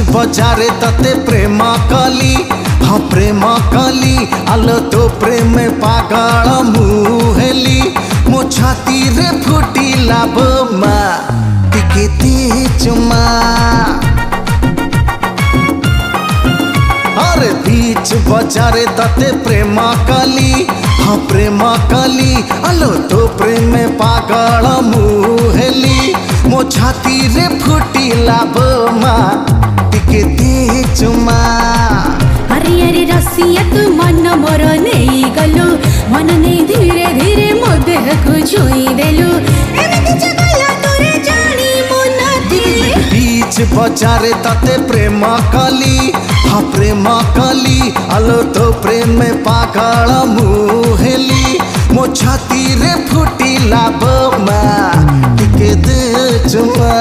बजारे तते प्रेम कली हाँ प्रेम कली आलो तो प्रेम पागल मुहेली मो छाती रे फुटिला बोमा टिके दे चुमा अरे बीच बजारे तते प्रेम कली हाँ प्रेम कली आलो तो प्रेम पागल मुहेली मो छाती रे फुटिला बोमा टिके दे चुमा अरे अरे रसिया तू मन मोर नहीं गलु मन नहीं धीरे धीरे मो देह को छुई देलु बीच बजारे तते प्रेम कली हाँ प्रेम कली आलो तो प्रेम पागल मुहेली मो छाती रे फुटिला बोमा टिके दे चुमा।